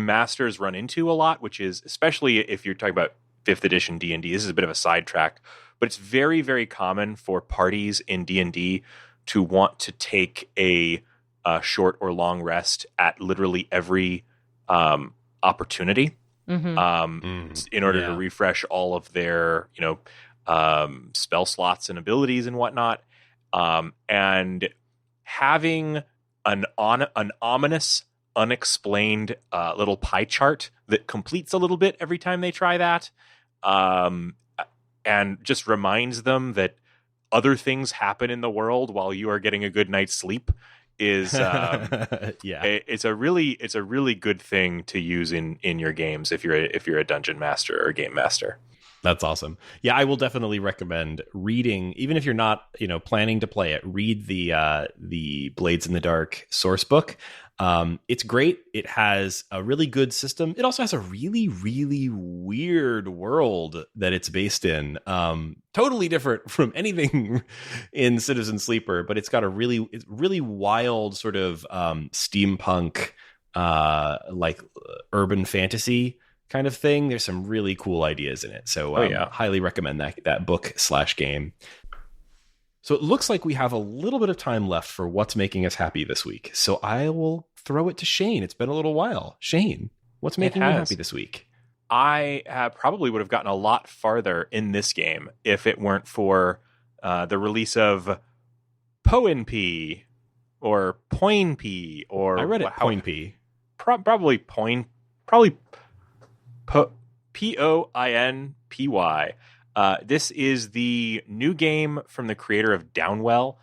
masters run into a lot, which is, especially if you're talking about 5th edition D&D, this is a bit of a sidetrack, but it's very, very common for parties in D&D to want to take a short or long rest at literally every opportunity in order to refresh all of their spell slots and abilities and whatnot, and having an ominous, unexplained little pie chart that completes a little bit every time they try that, and just reminds them that other things happen in the world while you are getting a good night's sleep is it's a really good thing to use in your games if you're a dungeon master or game master. That's awesome. Yeah, I will definitely recommend reading, even if you're not, planning to play it, read the Blades in the Dark source book. It's great. It has a really good system. It also has a really, really weird world that it's based in. Totally different from anything in Citizen Sleeper, but it's got a really wild sort of steampunk, like urban fantasy kind of thing. There's some really cool ideas in it. So highly recommend that book/game. So it looks like we have a little bit of time left for what's making us happy this week. So I will throw it to Shane. It's been a little while. Shane, what's making you happy this week? I probably would have gotten a lot farther in this game if it weren't for the release of Poinpy or Poinpy, or I read it Poinpy. Probably Poinpy. This is the new game from the creator of Downwell.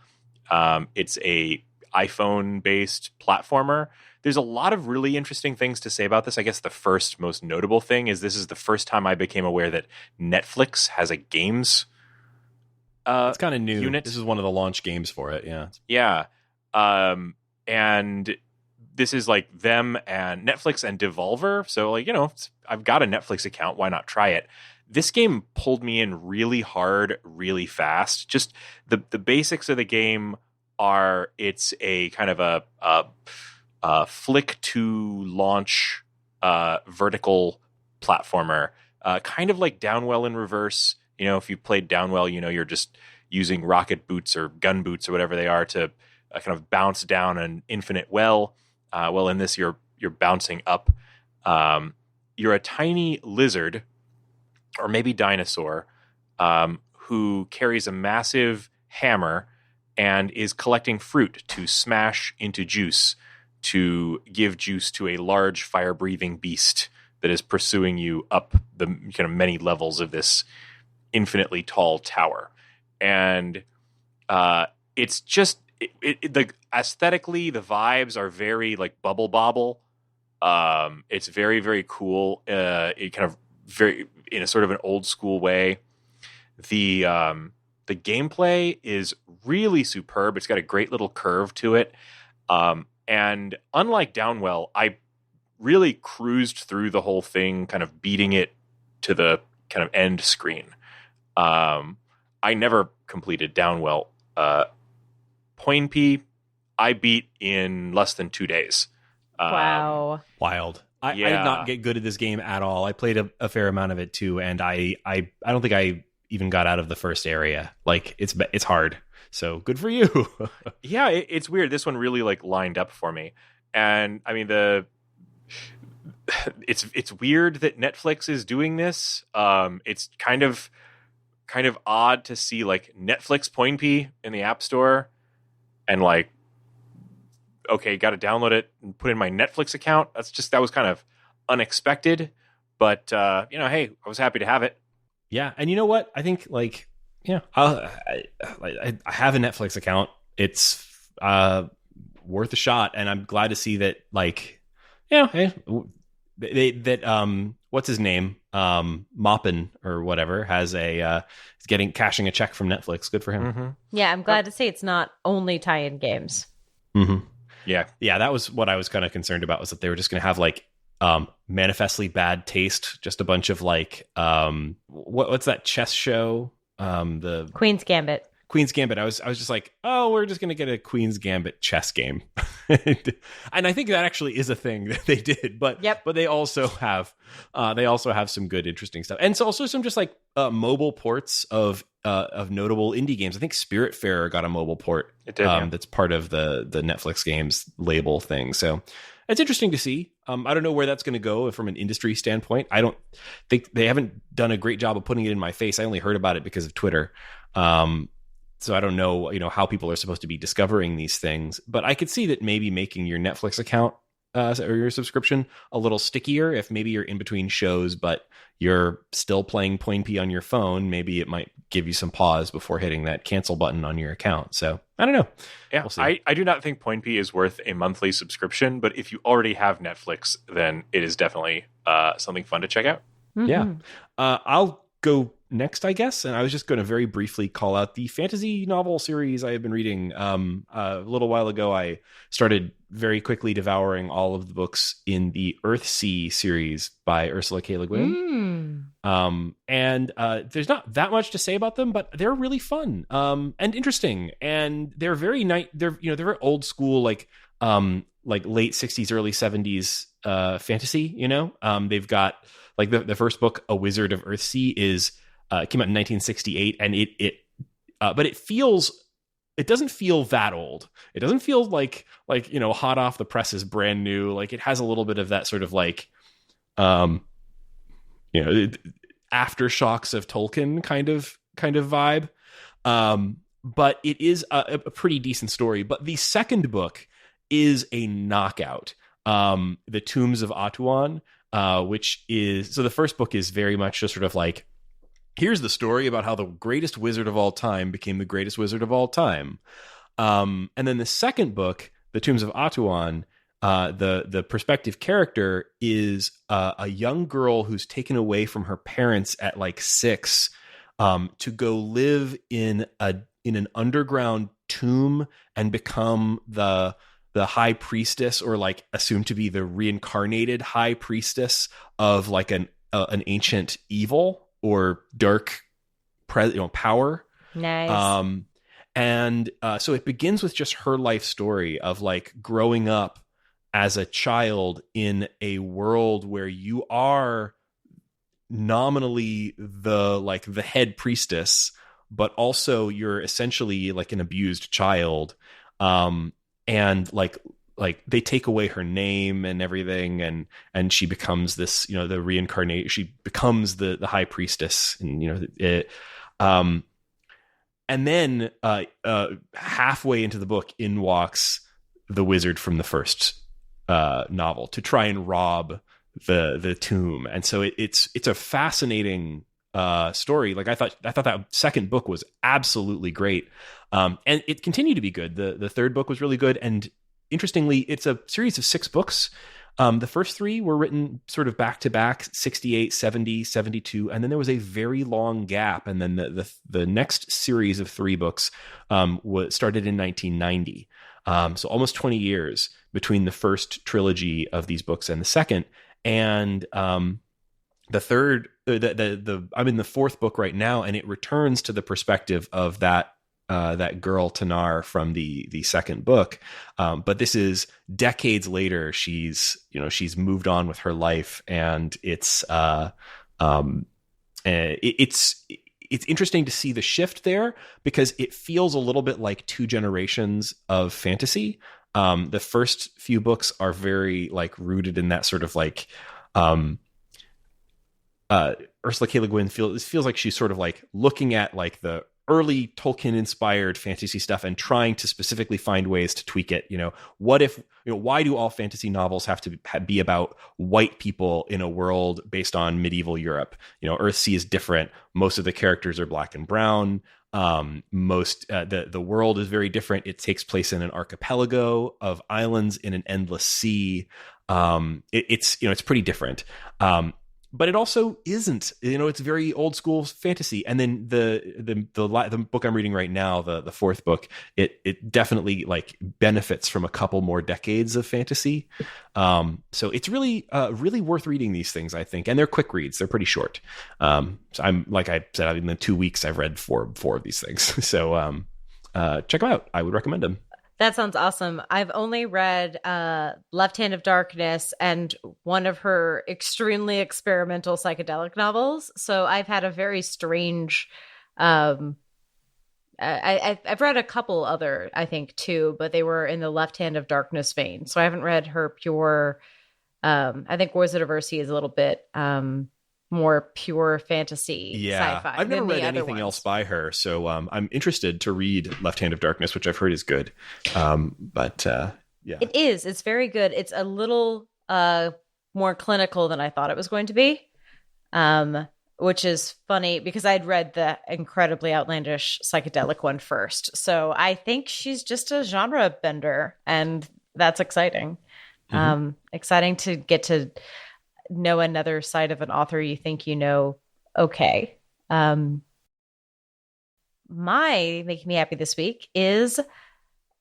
It's a iPhone-based platformer. There's a lot of really interesting things to say about this. I guess the first most notable thing is this is the first time I became aware that Netflix has a games it's kind of new. Unit. This is one of the launch games for it, yeah. Yeah. And this is like them and Netflix and Devolver. So, I've got a Netflix account. Why not try it? this game pulled me in really hard, really fast. Just the basics of the game are it's a kind of a flick to launch vertical platformer, kind of like Downwell in reverse. If you played Downwell, you're just using rocket boots or gun boots or whatever they are to kind of bounce down an infinite well. Well, in this, you're bouncing up. You're a tiny lizard, or maybe dinosaur, who carries a massive hammer and is collecting fruit to smash into juice to give juice to a large fire-breathing beast that is pursuing you up the kind of many levels of this infinitely tall tower. And it's just aesthetically, the vibes are very like Bubble Bobble. It's very, very cool. It kind of very in a sort of an old school way. The gameplay is really superb. It's got a great little curve to it. And unlike Downwell, I really cruised through the whole thing, kind of beating it to the kind of end screen. I never completed Downwell. Poinpy, I beat in less than 2 days. Wow. Wild. I did not get good at this game at all. I played a fair amount of it too, and I don't think I even got out of the first area. Like it's hard. So good for you. Yeah, it's weird. This one really like lined up for me. And I mean it's weird that Netflix is doing this. It's kind of odd to see like Netflix Poinpy in the App Store and like, okay, got to download it and put in my Netflix account. That was kind of unexpected, but hey, I was happy to have it. Yeah. And you know what? I think like, yeah, I have a Netflix account. It's worth a shot. And I'm glad to see that like, hey, what's his name? Moppin or whatever is cashing a check from Netflix. Good for him. Mm-hmm. Yeah, I'm glad to see it's not only tie-in games. Mm-hmm. Yeah. That was what I was kind of concerned about, was that they were just going to have like manifestly bad taste, just a bunch of like what's that chess show? The Queen's Gambit. I was just like, oh, we're just going to get a Queen's Gambit chess game. And I think that actually is a thing that they did, but they also have some good, interesting stuff. And it's also some just like mobile ports of notable indie games. I think Spiritfarer got a mobile port. It did, yeah. That's part of the Netflix games label thing. So it's interesting to see. I don't know where that's going to go from an industry standpoint. I don't think they haven't done a great job of putting it in my face. I only heard about it because of Twitter. So I don't know, how people are supposed to be discovering these things, but I could see that maybe making your Netflix account or your subscription a little stickier. If maybe you're in between shows, but you're still playing Poinpy on your phone, maybe it might give you some pause before hitting that cancel button on your account. So I don't know. Yeah, we'll see. I do not think Poinpy is worth a monthly subscription, but if you already have Netflix, then it is definitely something fun to check out. Mm-hmm. Yeah. I'll go next, I guess. And I was just going to very briefly call out the fantasy novel series I have been reading. A little while ago, I started very quickly devouring all of the books in the Earthsea series by Ursula K. Le Guin. And there's not that much to say about them, but they're really fun and interesting. And they're very they're very old school, like late 60s, early 70s fantasy. They've got like the first book, A Wizard of Earthsea, came out in 1968, and but it doesn't feel that old. It doesn't feel like hot off the press is brand new. Like it has a little bit of that sort of like aftershocks of Tolkien kind of vibe. But it is a pretty decent story. But the second book is a knockout. The Tombs of Atuan, which is, so the first book is very much just sort of like, here's the story about how the greatest wizard of all time became the greatest wizard of all time. And then the second book, The Tombs of Atuan, the prospective character is a young girl who's taken away from her parents at like 6 to go live in an underground tomb and become the high priestess, or like assumed to be the reincarnated high priestess of like an ancient evil. or dark power. Nice. And so it begins with just her life story of like growing up as a child in a world where you are nominally the head priestess, but also you're essentially like an abused child. And like they take away her name and everything, and she becomes this, the reincarnate. She becomes the high priestess, and and then halfway into the book, in walks the wizard from the first novel to try and rob the tomb. And so it's a fascinating story. Like I thought that second book was absolutely great, and it continued to be good. The third book was really good, and interestingly, it's a series of 6 books. The first 3 were written sort of back to back, 68, 70, 72, and then there was a very long gap. And then the next series of 3 books was started in 1990. So almost 20 years between the first trilogy of these books and the second. And the third, I'm in the 4th book right now, and it returns to the perspective of that girl Tanar from the second book, but this is decades later. She's moved on with her life, and it's interesting to see the shift there, because it feels a little bit like 2 generations of fantasy. The first few books are very like rooted in that sort of like Ursula K. Le Guin feels like she's sort of like looking at like the early Tolkien inspired fantasy stuff and trying to specifically find ways to tweak it. What if, why do all fantasy novels have to be about white people in a world based on medieval Europe? Earthsea is different. Most of the characters are black and brown. The world is very different. It takes place in an archipelago of islands in an endless sea. It's pretty different. But it also isn't. It's very old school fantasy. And then the book I'm reading right now, the 4th book, it definitely like benefits from a couple more decades of fantasy. So it's really really worth reading these things, I think. And they're quick reads. They're pretty short. So I'm, like I said, in the 2 weeks I've read four of these things. So check them out. I would recommend them. That sounds awesome. I've only read Left Hand of Darkness and one of her extremely experimental psychedelic novels. So I've had a very strange... I've read a couple other, I think, too, but they were in the Left Hand of Darkness vein. So I haven't read her pure... I think Wizard of Earthsea is a little bit... more pure fantasy sci-fi. I've never read anything else by her, so I'm interested to read Left Hand of Darkness, which I've heard is good. But it is. It's very good. It's a little more clinical than I thought it was going to be, which is funny because I'd read the incredibly outlandish psychedelic one first. So I think she's just a genre bender, and that's exciting. Mm-hmm. Exciting to get to know another side of an author you think okay. My making me happy this week is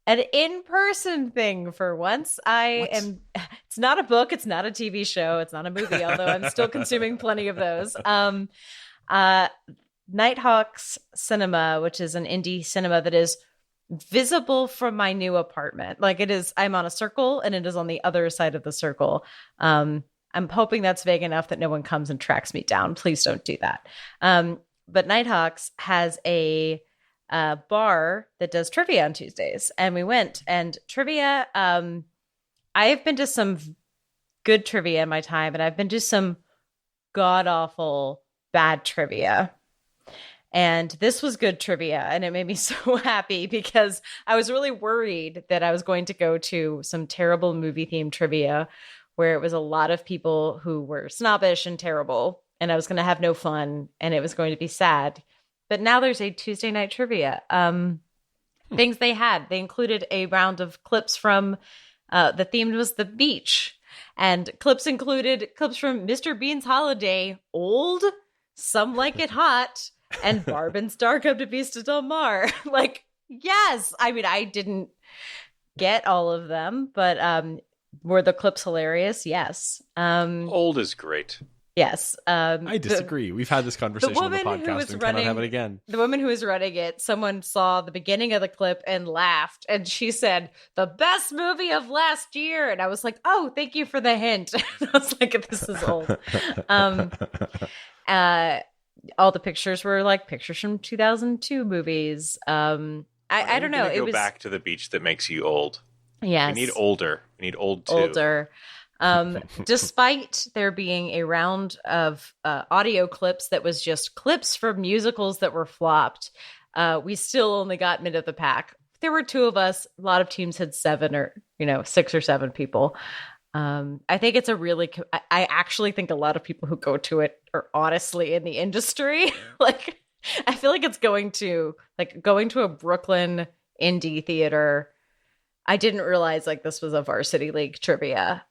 an in-person thing for once. It's not a book, it's not a TV show, it's not a movie, although I'm still consuming plenty of those. Nighthawks Cinema, which is an indie cinema that is visible from my new apartment. Like it is, I'm on a circle and it is on the other side of the circle. I'm hoping that's vague enough that no one comes and tracks me down. Please don't do that. But Nighthawks has a bar that does trivia on Tuesdays. And we went, and trivia, I have been to some good trivia in my time, and I've been to some god-awful bad trivia. And this was good trivia, and it made me so happy because I was really worried that I was going to go to some terrible movie-themed trivia where it was a lot of people who were snobbish and terrible, and I was going to have no fun, and it was going to be sad. But now there's a Tuesday night trivia. Things they included a round of clips from, the theme was the beach, and clips included clips from Mr. Bean's Holiday, Old, Some Like It Hot, and Barbin's Dark Up to Vista Del Mar. Like, yes! I mean, I didn't get all of them, but were the clips hilarious? Yes. Old is great. Yes. I disagree. We've had this conversation on the podcast and cannot have it again. The woman who was running it, someone saw the beginning of the clip and laughed. And she said, the best movie of last year. And I was like, oh, thank you for the hint. I was like, this is old. All the pictures were like pictures from 2002 movies. I don't know. Go back to the beach that makes you old. Yes. We need older. We need old too. Older. Despite there being a round of audio clips that was just clips from musicals that were flopped, we still only got mid of the pack. There were 2 of us. A lot of teams had 7 or 6 or 7 people. I think it's a really. I actually think a lot of people who go to it are honestly in the industry. Like, I feel like it's going to a Brooklyn indie theater. I didn't realize like this was a varsity league trivia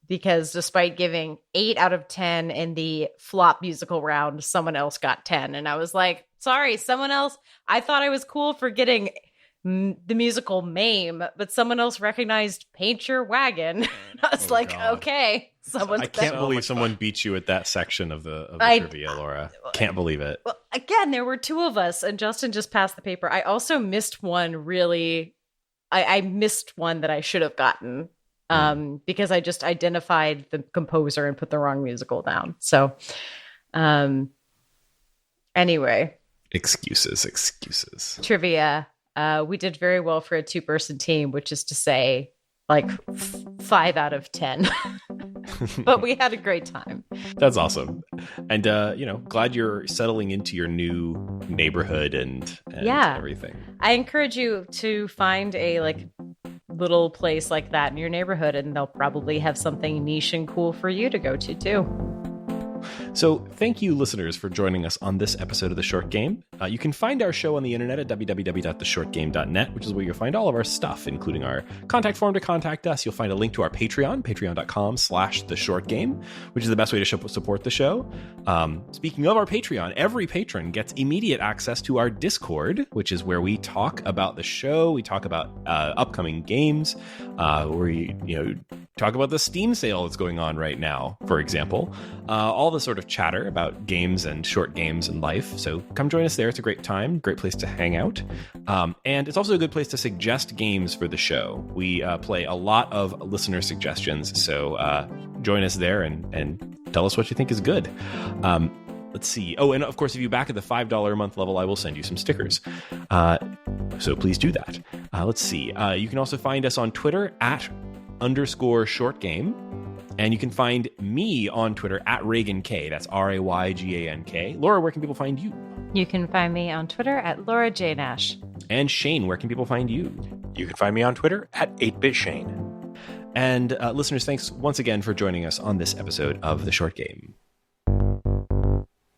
because despite giving 8 out of 10 in the flop musical round, someone else got 10. And I was like, sorry, someone else. I thought I was cool for getting the musical Mame, but someone else recognized Paint Your Wagon. I was God. Okay, someone's. I can't believe someone beat you at that section of the trivia, Laura. Can't believe it. Well, again, there were 2 of us, and Justin just passed the paper. I also missed one really. I missed one that I should have gotten because I just identified the composer and put the wrong musical down. So, anyway. Excuses. Trivia. We did very well for a 2-person team, which is to say, like 5 out of 10. But we had a great time. That's awesome. And, glad you're settling into your new neighborhood and everything. I encourage you to find a little place like that in your neighborhood, and they'll probably have something niche and cool for you to go to too. So thank you, listeners, for joining us on this episode of The Short Game. You can find our show on the internet at www.theshortgame.net, which is where you'll find all of our stuff, including our contact form to contact us. You'll find a link to our Patreon, patreon.com/theshortgame, which is the best way to support the show. Speaking of our Patreon, every patron gets immediate access to our Discord, which is where we talk about the show. We talk about upcoming games, where we talk about the Steam sale that's going on right now, for example. All the sort of chatter about games and short games and life. So come join us there. It's a great time, great place to hang out. And it's also a good place to suggest games for the show. We play a lot of listener suggestions. So join us there and tell us what you think is good. Let's see. Oh, and of course, if you back at the $5 a month level, I will send you some stickers. So please do that. Let's see. You can also find us on Twitter @_shortgame. And you can find me on Twitter @RayganK. That's RayGanK. Laura, where can people find you? You can find me on Twitter @LauraJNash. And Shane, where can people find you? You can find me on Twitter @8BitShane. And listeners, thanks once again for joining us on this episode of The Short Game.